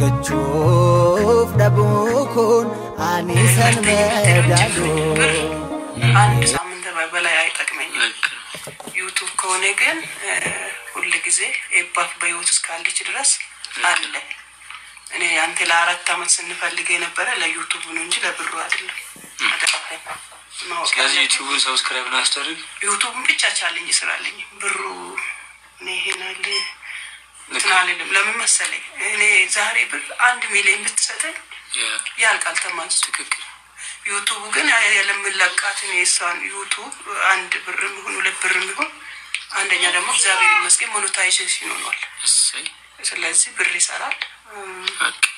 كتشوف دبوكون أني سنمدالو أنا سامن تبع بلا يعتقمني يوتيوب كونيجن كل جزء إباف بيوت سكالي تدرس على أنا أنت لا أردت ما سنفعلجينا برا لا يوتيوب ونجي لا بالرواد لازم يوتيوب سبسكرايب ناستري يوتيوب بيتشا تشالنج سرالني برو نهينا لي تنالي لما مسألة أنا زهري بر 1 مليون بتسأل يا القال تمام يوتيوب كنا لما لقاتني إنسان يوتيوب عند برم هون ولا برم هون عندنا لما زابير مسكين مونتايزيشن هون ስለዚህ ብር ይሰራል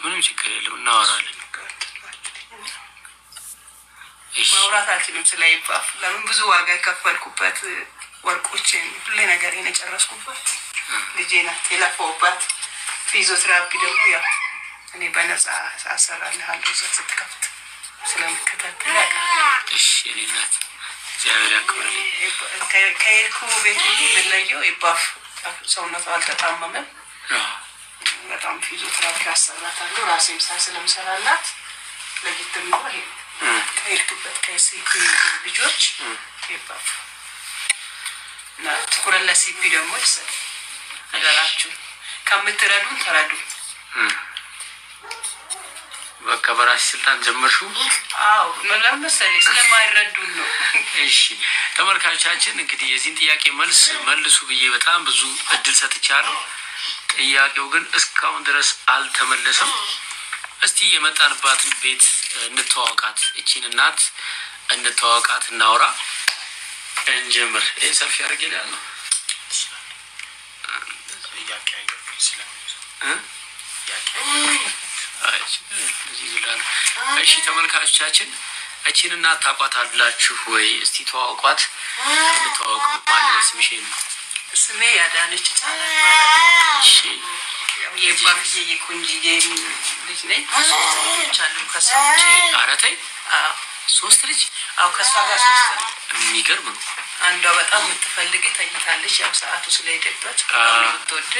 ምንም ችግር የለም እናወራለን ማውራት አልችልም ስለይባፍ ለምን ብዙ ዋጋ ከፈልኩበት ወርቆችን ሁሉ ነገር የጨረስኩበት ልጄ ናት የለፈውባት ፊዚዮቴራፒ ደግሞ ያ እኔ በነፃ አሰራልሃለሁ ስትከፍት ስለምከታተል እሺ እኔ ናት ጃብራ ኮሪ ከይርኩ ቤት ለየው ይባፍ ሰውነቷ አልተጣመመም በጣም ፊዚዮቴራፒ አሰራታለሁ ራሴም ስለምሰራላት ለጊትም ነው ይሄ ከይርኩበት ከሲፒ ልጆች ይባፍ ና ትኩረለ ሲፒ ደግሞ ይሰጥ አገራችሁ ከምትረዱን ተረዱ በቃ በራስ ስልጣን ጀመርሹ አው ለምሳሌ ስለማይረዱን ነው እሺ ተመልካቾቻችን እንግዲህ የዚህን ጥያቄ መልሱ ብዬ በጣም ብዙ እድል ሰጥቻለሁ ጥያቄው ግን እስካሁን ድረስ አልተመለሰም እስቲ የመጣንባትን ቤት እንተዋወቃት እቺን እናት እንተዋወቃት እናውራ እንጀምር ሰልፍ ያርገላል ነው ጥያቄ አይገርም ስለምን እሺ ተመልካቾቻችን እቺን እናት ታቋታላችሁ ወይ እስቲ ተዋወቋት እንተዋወቅ ማለት ስምሽ ስሜ ያዳነች ታላቅ እሺ የባፍዬ የቁንጂዬ ልጅ ነኝ ቻሉ ከሰውጪ አራተይ ሶስት ልጅ አው ከሷ ጋር ሶስት የሚገርም ነው አንዷ በጣም የምትፈልግ ተኝታለች ያው ሰዓቱ ስለሄደበት አሁን ወጥቶ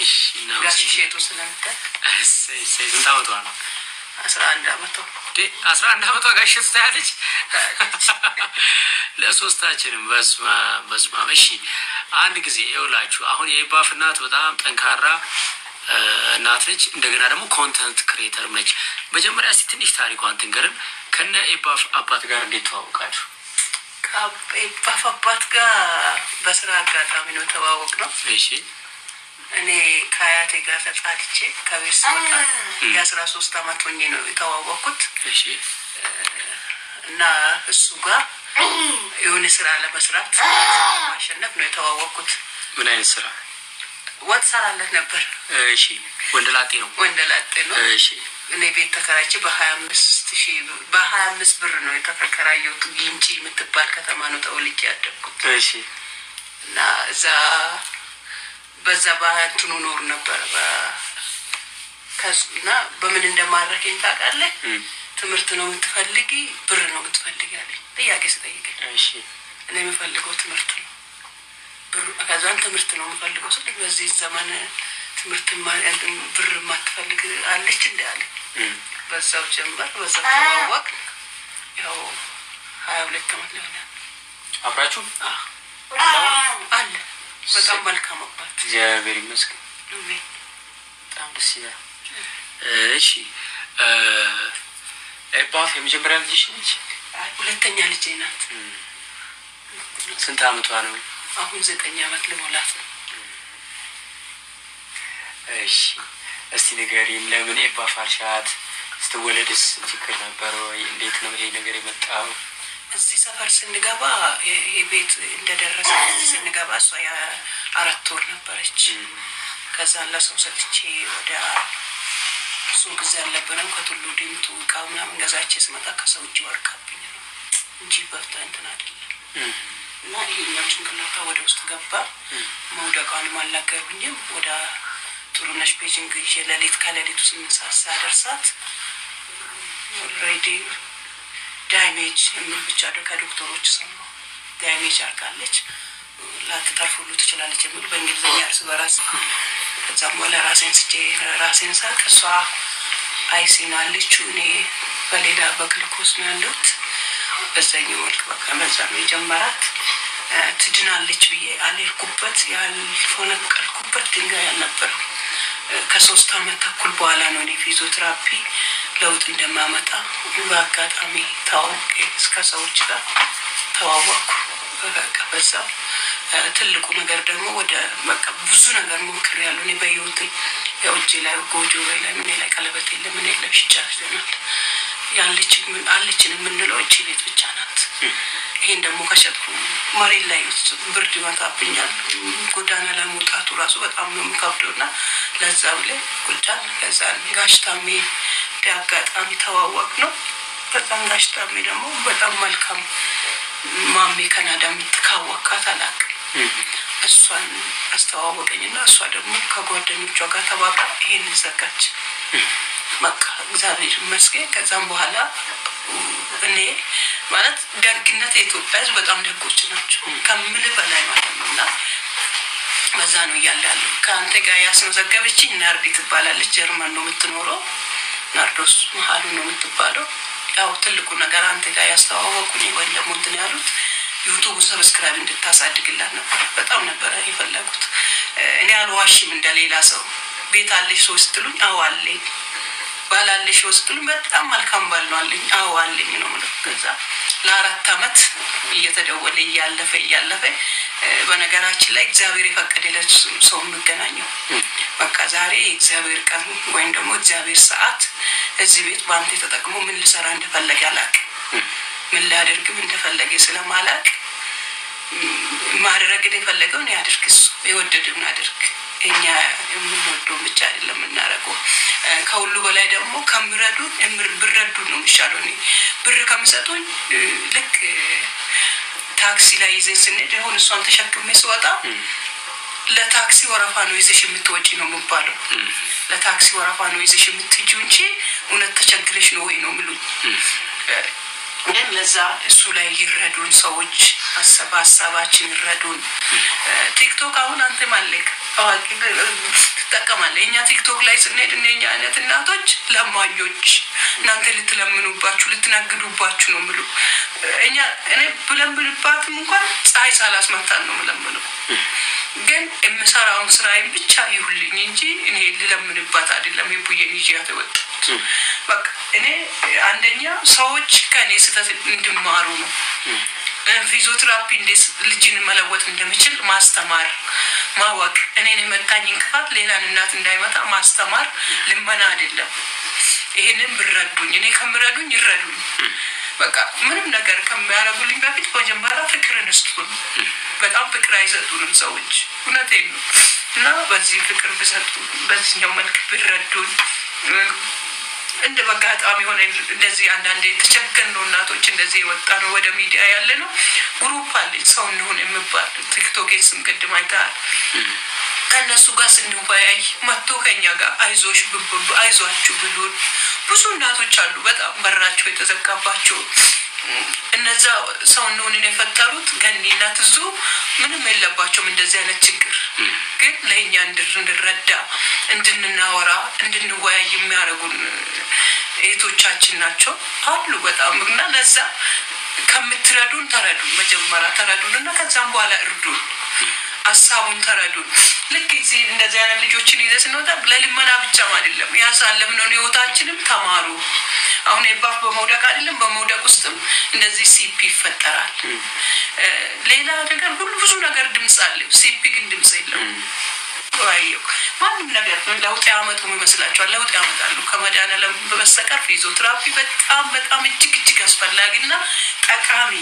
እሺ ነው ጋሽሼቱ ስለምታ እሰይ ስንታውቷ ነው 11 አመቷ 11 አመቷ ጋሽት ታያለች ለሶስታችንም በስማ እሺ አንድ ጊዜ ይውላችሁ አሁን የባፍ እናት በጣም ጠንካራ እናት ነች እንደገና ደግሞ ኮንተንት ክሬተር ነች መጀመሪያ እስቲ ትንሽ ታሪኳን ትንገርን ከነ ኤባፍ አባት ጋር እንዴት ተዋወቃችሁ ኤባፍ አባት ጋር በስራ አጋጣሚ ነው ተዋወቅነው እሺ እኔ ካያቴ ጋር ተጣልቼ ከቤት ስወጣ የ13 አመት ሆኜ ነው የተዋወቅኩት እሺ እና እሱ ጋር የሆነ ስራ ለመስራት ማሸነፍ ነው የተዋወቅኩት ምን አይነት ስራ ወጥ ሰራለት ነበር እሺ ወንደላጤ ነው እሺ እኔ ቤት ተከራይቼ በ25 ብር ነው የተከራየው ግንጪ የምትባል ከተማ ነው ተወልጄ ያደግኩት እሺ እና እዛ በዛ ባህንቱን ኖር ነበር ከስና በምን እንደማረከኝ ታውቃለህ ትምርት ነው የምትፈልጊ ብር ነው የምትፈልጊ አለኝ ጥያቄ ስጠይቀኝ እሺ እኔ የምፈልገው ትምርት ነው ብር ከዛን ትምርት ነው የምፈልገው ስለዚህ በዚህ ዘመን ትምርት ማለት ብር ማትፈልግ አለች እንዳለ በዛው ጀመር በዛው ተዋወቅ ያው 22 አመት ነው አብራችሁ አለ በጣም መልካም አባት እግዚአብሔር ይመስገን በጣም ደስ ይላል እሺ ኤባፍ የመጀመሪያ ልጅሽ ነች ሁለተኛ ልጄ ናት ስንት አመቷ ነው አሁን 9 አመት ለሞላት ነው እሺ እስቲ ንገሪኝ ለምን ኤባፍ አልሻት ስትወለድስ ችግር ነበር ወይ እንዴት ነው ይሄ ነገር የመጣው እዚህ ሰፈር ስንገባ ይሄ ቤት እንደደረሰ ስንገባ እሷ ያ 4 ወር ነበረች ከዛ ለሰው ሰጥቼ ወደ ሱቅ ዘለበረን ከቱሉ ዲምቱ ቃውና እንገዛቼ ስመጣ ከሰው እጅ ወርቃብኝ ነው እንጂ በፍታ እንትን አይደለም እና ይሄኛው ጭንቅላቷ ወደ ውስጥ ገባ መውደቃን ማላገሩኝም ወደ ጥሩነሽ ቤጂንግ ለሊት ከሌሊቱ 8 ሰዓት ሳደርሳት ኦልሬዲ ዳሜጅ ምን ብቻ ከዶክተሮች ሰማው ዳሜጅ አርጋለች ላትተርፉሉ ትችላለች የሚል በእንግሊዝኛ እርስ በራስ ከዛም ወለ ራሴን ሳቀሷ አይሲናለች እኔ በሌላ በግሉኮስ ነው ያለሁት በዛኛው መልክ በቃ መዛ ነው የጀመራት ትድናለች ብዬ አልልኩበት ያልፎነቀልኩበት ድንጋይ አልነበረም ከ3 አመት ተኩል በኋላ ነው እኔ ፊዚዮቴራፒ ለውጥ እንደማመጣ በአጋጣሚ ታውቄ እስከ ሰዎች ጋር ተዋወቅኩ በቃ በዛ ትልቁ ነገር ደግሞ ወደ በቃ ብዙ ነገር ሞክሬያለሁ እኔ በህይወቴ ያውጄ ላይ ጎጆ ላይ ምን ላይ ቀለበት የለም ምን የለም ሽጫሽናል ያለችን ምንለው እቺ ቤት ብቻ ናት ይሄን ደግሞ ከሸጥኩ መሬት ላይ ብርድ ይመጣብኛል ጎዳና ላይ መውጣቱ ራሱ በጣም ነው የሚከብደውና ለዛ ብለ ቁልጫን ለዛ ጋሽታሜ ቢያጋጣሚ ተዋወቅ ነው በጣም ጋሽታሜ ደግሞ በጣም መልካም ማሜ ካናዳ ምትካወቃት አላክ እሷን አስተዋወቀኝና እሷ ደግሞ ከጓደኞቿ ጋር ተባብራ ይሄን ዘጋች በቃ እግዚአብሔር ይመስገን ከዛም በኋላ እኔ ማለት ደግነት የኢትዮጵያ በጣም ደጎች ናቸው ከምል በላይ ማለት ነውና በዛ ነው ያላሉ ካንተ ጋር ያስመዘገበችኝ ናርዲ ትባላለች ጀርመን ነው የምትኖረው ናርዶስ መሃሉ ነው የምትባለው ያው ትልቁ ነገር አንተ ጋር ያስተዋወቁኝ ወይ ደግሞ እንትን ያሉት ዩቲዩብ ሰብስክራይብ እንድታሳድግላት ነበር በጣም ነበር የፈለጉት እኔ አልዋሽም እንደሌላ ሰው ቤት አለሽ ሶስትሉኝ አዋለኝ ባላለሽ ወስጥሉ በጣም መልካም ባልዋለኝ አዋለኝ ነው ማለት ከዛ ለ4 አመት እየተደወለ ያለፈ በነገራችን ላይ እግዚአብሔር የፈቀደለት ሰው እንገናኘው በቃ ዛሬ እግዚአብሔር ቀን ወይም ደግሞ እግዚአብሔር ሰዓት እዚህ ቤት ባንተ ተጠቅሞ ምን ልሰራ እንደፈለገ ያላቅ ምን ላደርግም እንደፈለገ ስለማላቅ ማድረግ እንደፈለገው ነው ያድርግስ የወደደውን አድርግ እኛ የምንወደው ብቻ አይደለም እናረጋው ከሁሉ በላይ ደግሞ ከምረዱ ብረዱ ነው የሚሻለው ነው ብር ከመሰጡኝ ልክ ታክሲ ላይ ይዘን ስንሄድ አሁን እሷን ተሸክሜ ስወጣ ለታክሲ ወረፋ ነው ይዘሽ የምትወጪ ነው የሚባለው ለታክሲ ወረፋ ነው ይዘሽ የምትጂው እንጂ እውነት ተቸግረሽ ነው ወይ ነው የሚሉኝ ግን ለዛ እሱ ላይ ይረዱን ሰዎች ሐሳባችን ይረዱን ቲክቶክ አሁን አንተ ማለክ አዋቂ ተጠቀማለህ እኛ ቲክቶክ ላይ ስንሄድ እኛ አይነት እናቶች ለማኞች እናንተ ልትለምኑባችሁ ልትናግዱባችሁ ነው ምሉ እኔ ብለምንባትም እንኳን ፀሐይ ሳላስመታን ነው ምለምነው ግን የምሰራውን ስራዬን ብቻ ይሁልኝ እንጂ እኔ ልለምንባት አይደለም የቡየን ይያተ ወጣት በቃ እኔ አንደኛ ሰዎች ከኔ ስተት እንድማሩ ነው ፊዚዮቴራፒ እንዴት ልጅን መለወጥ እንደምችል ማስተማር ማወቅ እኔን መታኝ እንቅፋት ሌላን እናት እንዳይመጣ ማስተማር ልመና አይደለም ይሄንን ብረዱኝ እኔ ከምረዱኝ ይረዱኝ በቃ ምንም ነገር ከሚያረጉልኝ በፊት መጀመሪያ ፍቅርን እስጡን በጣም ፍቅር አይሰጡንም ሰዎች እውነቴን ነው እና በዚህ ፍቅር ብሰጡ በዚህኛው መልክ ብረዱን እንደ በጋጣሚ ሆነ እንደዚህ አንዳንዴ ተቸገርነው እናቶች እንደዚህ ወጣ ነው ወደ ሚዲያ ያለ ነው ግሩፕ አለ ሰው እንደሆነ የሚባል ቲክቶክ ስም ቅድም አይታል ከነሱ ጋር ስንወያይ መጥቶ ከኛ ጋር አይዟችሁ ብሉን ብዙ እናቶች አሉ በጣም በራቸው የተዘጋባቸው እነዛ ሰው እንደሆነ የፈጠሩት ገኒና ትዙ ምንም የለባቸውም እንደዚህ አይነት ችግር ግን ለኛ እንድንረዳ እንድንናወራ እንድንወያይ የሚያረጉን እህቶቻችን ናቸው አሉ በጣም እና ለዛ ከምትረዱን ተረዱ መጀመሪያ ተረዱንና ከዛም በኋላ እርዱን ሐሳቡን ተረዱን ልክ እዚህ እንደዚህ አይነት ልጆችን ይዘስ ነው ለልመና ብቻ አይደለም ያሳለምነው ህይወታችንም ተማሩ አሁን የባፍ በመውደቅ አይደለም በመውደቅ ውስጥም እንደዚህ ሲፒ ይፈጠራል ሌላ ነገር ሁሉ ብዙ ነገር ድምጽ አለ ሲፒ ግን ድምጽ የለም ዋይው ማንም ነገር ለውጥ ያመጡ መስላችኋል ለውጥ ያመጣሉ ከመዳነ ለበሰቀር ፊዚዮቴራፒ በጣም እጅግ አስፈላጊና ጠቃሚ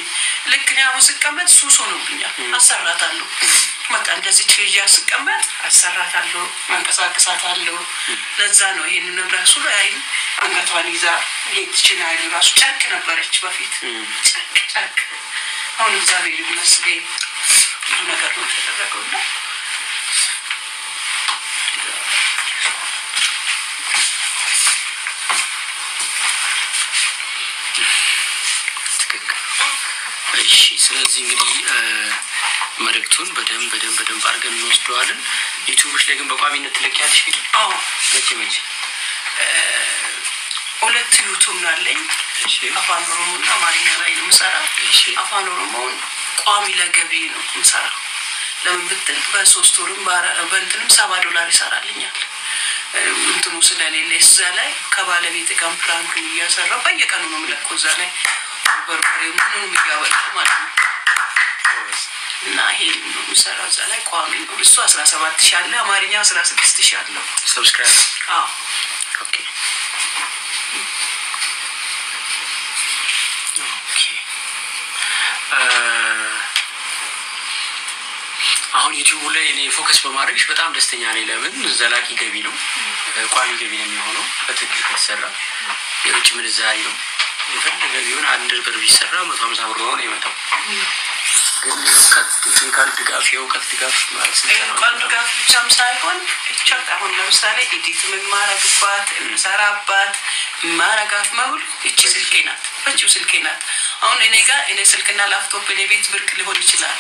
ልክ ነው ስቀመጥ ሱስ ሆኖብኛል አሰራታለሁ መጣ እንደዚህ ትይያ ስቀመጥ አሰራታለሁ አንቀሳቅሳታለሁ ለዛ ነው ይሄንን ራሱ ላይ አንገቷን ይዛ ይችላል ራሱ ጨርቅ ነበረች በፊት ጨርቅ አሁን እግዚአብሔር ይመስገን ብዙ ነገር ነው ተደረገውና እሺ ስለዚህ እንግዲህ መልእክቱን በደንብ አድርገን እንወስደዋለን ዩቲዩብሽ ላይ ግን በቋሚነት ትለቂያለሽ ቪዲዮ አዎ መቼ ዩቱብ አለኝ አፋን ኦሮሞና አማርኛ ላይ ነው የምሰራው አፋን ኦሮሞን ቋሚ ለገቢ ነው የምሰራው ለምን ብትል በ3 ወርም በእንትንም $7 ይሰራልኛል እንትኑ ስለሌለ እዛ ላይ ከባለቤት ጋር ፕራንክ እያሰራው በየቀኑ ነው የምለቀው እዛ ላይ በርበሬ ምንም ይያወጣ ማለት ነው እና ይሄ ነው የምሰራው እዛ ላይ ቋሚ ነው እሱ 17000 አለ አማርኛ 16000 አለ ሰብስክራይብ ኦኬ አሁን ዩቲዩብ ላይ እኔ ፎከስ በማድረግሽ በጣም ደስተኛ ነኝ ለምን ዘላቂ ገቢ ነው ቋሚ ገቢ ነው የሚሆነው በትክክል ከተሰራ የውጭ ምንዛሪ ነው የፈለገ ቢሆን 1 ብር ቢሰራ 150 ብር ነው የሚመጣው ግን ቴክኒካል ድጋፍ የእውቀት ድጋፍ ማለት ነው የእውቀት ድጋፍ ብቻም ሳይሆን እቻት አሁን ለምሳሌ ኤዲት ማረግባት እንሰራባት ማረጋት ማውል እቺ ስልኬ ናት አሁን እኔ ጋር እኔ ስልክና ላፕቶፕ እኔ ቤት ብርቅ ሊሆን ይችላል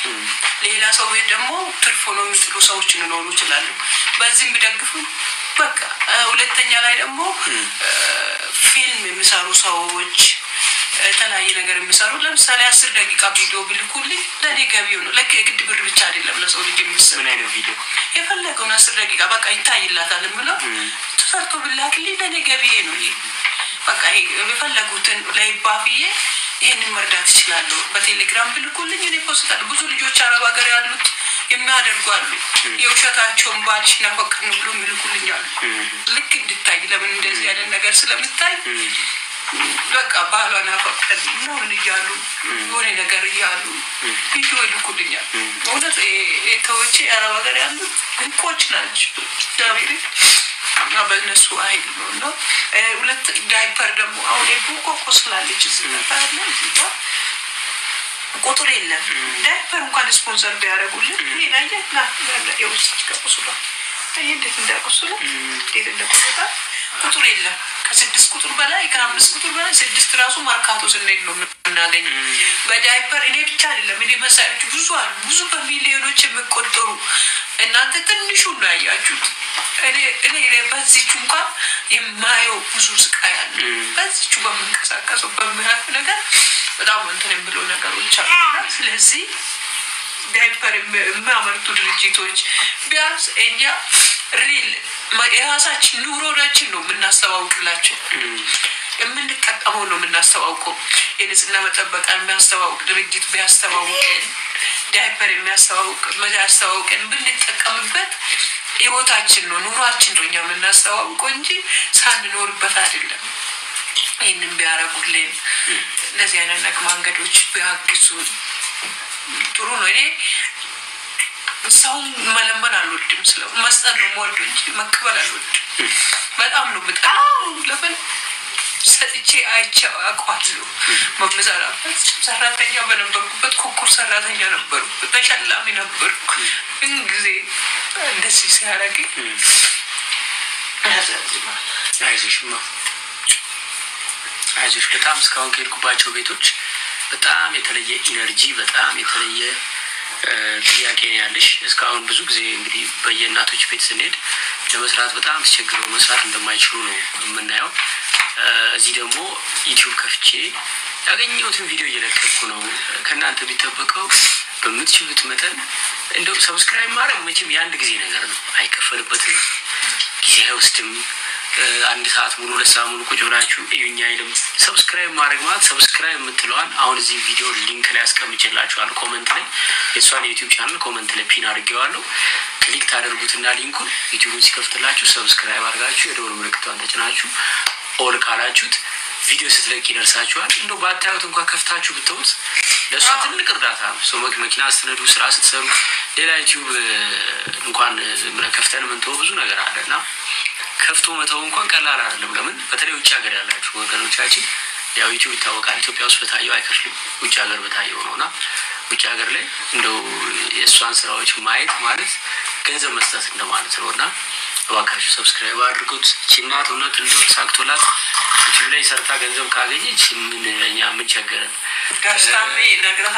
ሌላ ሰው ቤት ደግሞ ትርፎ ነው የሚጥሉ ሰዎች ሊኖሩ ይችላሉ በዚህም ቢደግፉ በቃ ሁለተኛ ላይ ደግሞ ፊልም የሚሰሩ ሰዎች ተላየ ነገር የሚሰሩ ለምሳሌ 10 ደቂቃ ቪዲዮ ቢልኩልኝ ለኔ ገቢው ነው ለከ የግድ ብር ብቻ አይደለም ለሰው ልጅ የሚሰራ ምን አይነት ቪዲዮ የፈለገው 10 ደቂቃ በቃ ይታይላታል ብለው ተሰርቶ ቢላክልኝ ለኔ ገቢዬ ነው በቃ የፈለጉትን ላይ ባፍዬ ይሄንን መርዳት ይችላል በቴሌግራም ብልኩልኝ እኔ ፖስታል ብዙ ልጆች አረብ ሀገር ያሉት የሚያደርጉ አሉ የውሸታቸውን ባልሽ ናፈቅን ብሎ ምልኩልኛል ልክ እንድታይ ለምን እንደዚህ ያለ ነገር ስለምታይ በቃ ባሏን አፈቀድ ነው ልጅያሉ ወሬ ነገር ይያሉ ቪዲዮ ይልኩልኛል ወደት እተወጪ አረብ ሀገር ያሉት እንቆች ናቸው ዳዊት እና በእነሱ አይል ነው ሁለት ዳይፐር ደግሞ አሁን የቡኮ ስላለች ዝናታለ ቁጥር የለም ዳይፐር እንኳን ስፖንሰር ቢያደርጉልን ይላየና የውስጥ ከቁስሉ እንዴት እንዳቆስሉ እንዴት እንደቆጣ ቁጥር የለም ከ6 ቁጥር በላይ ከ5 ቁጥር በላይ 6 ራሱ ማርካቶ ስንል ነው እናገኝ በዳይፐር እኔ ብቻ አይደለም እኔ መሳሪያዎች ብዙ በሚሊዮኖች የሚቆጠሩ እናንተ ትንሹ ነው ያያችሁት እኔ በዚህቹ እንኳን የማየው ብዙ ስቃይ አለ በዚህቹ በመንቀሳቀሰው በመራፍ ነገር በጣም እንትን ብሎ ነገሮች አሉ ስለዚህ ዳይፐር የሚያመርቱ ድርጅቶች ቢያንስ እኛ ሪል የራሳችን ኑሮናችን ነው የምናስተዋውቅላቸው የምንጠቀመው ነው የምናስተዋውቀው የንጽህና መጠበቂያ የሚያስተዋውቅ ድርጅት ቢያስተዋውቀን ዳይፐር የሚያስተዋውቀን ብንጠቀምበት ህይወታችን ነው ኑሯችን ነው እኛ የምናስተዋውቀው እንጂ ሳንኖርበት አይደለም ይሄንን ቢያረጉልን ለዚህ አይነት መንገዶች ቢያግዙን ጥሩ ነው እኔ ሰው መለመን አልወድም ስለው መስጠት ነው የምወደው እንጂ መቀበል አልወድም በጣም ነው በጣም ለምን ሰጥቼ አይቼው አውቃለሁ መመዛራበት ሰራተኛ በነበርኩበት ኮኮር ሰራተኛ ነበርኩ ተሸላሚ ነበርኩ እንግዲህ እንደዚህ ሲያረግ አይዞሽ በጣም እስካሁን ከሄድኩባቸው ቤቶች በጣም የተለየ ኢነርጂ በጣም የተለየ ጥያቄ ነው ያለሽ እስካሁን ብዙ ጊዜ እንግዲህ በየእናቶች ቤት ስንሄድ ለመስራት በጣም ተቸግረው መስራት እንደማይችሉ ነው የምናየው እዚህ ደግሞ ዩቲዩብ ከፍቼ ያገኘሁትን ቪዲዮ እየለቀቅኩ ነው ከናንተ ቢጠበቀው በምትችሉት መጠን እንደው ሰብስክራይብ ማድረግ መቼም የአንድ ጊዜ ነገር ነው አይከፈልበትም ጊዜ አይወስድም 1 ሰዓት ሙሉ 2 ሰዓት ሙሉ ቁጭ ብላችሁ እዩኛ አይደለም ሰብስክራይብ ማድረግ ማለት ሰብስክራይብ የምትለዋን አሁን እዚህ ቪዲዮ ሊንክ ላይ አስቀምጬላችኋለሁ ኮሜንት ላይ የሷን ዩቲዩብ ቻናል ኮሜንት ላይ ፒን አድርጌዋለሁ ክሊክ ታደርጉትና ሊንኩን ዩቲዩብን ሲከፍትላችሁ ሰብስክራይብ አድርጋችሁ የደወል ምልክቷን ተጭናችሁ ኦል ካላችሁት ቪዲዮ ስትለቅ ይደርሳችኋል እንደው ባታዩት እንኳን ከፍታችሁ ብትውት ለሷ ትልቅ እርዳታ ነው ሰው መኪና ስትነዱ ስራ ስትሰሩ ሌላ ዩቲዩብ እንኳን ከፍተን ምንተው ብዙ ነገር አለና ከፍቶ መተው እንኳን ቀላል አይደለም ለምን በተለይ ውጭ ሀገር ያላችሁ ወገኖቻችን ያው ዩቲዩብ ይታወቃል ኢትዮጵያ ውስጥ በታየው አይከፍልም ውጭ ሀገር በታየው ነውና ውጭ ሀገር ላይ እንደው የሷን ስራዎች ማየት ማለት ገንዘብ መስጠት እንደማለት ነውና እባካችሁ ሰብስክራይብ አድርጉት ቺናት ሆነ እንደው ሳክቶላት ዩቲዩብ ላይ ሰርታ ገንዘብ ካገኘች ምን ለኛ ምን ቸገረን ጋስታሜ ነግረህ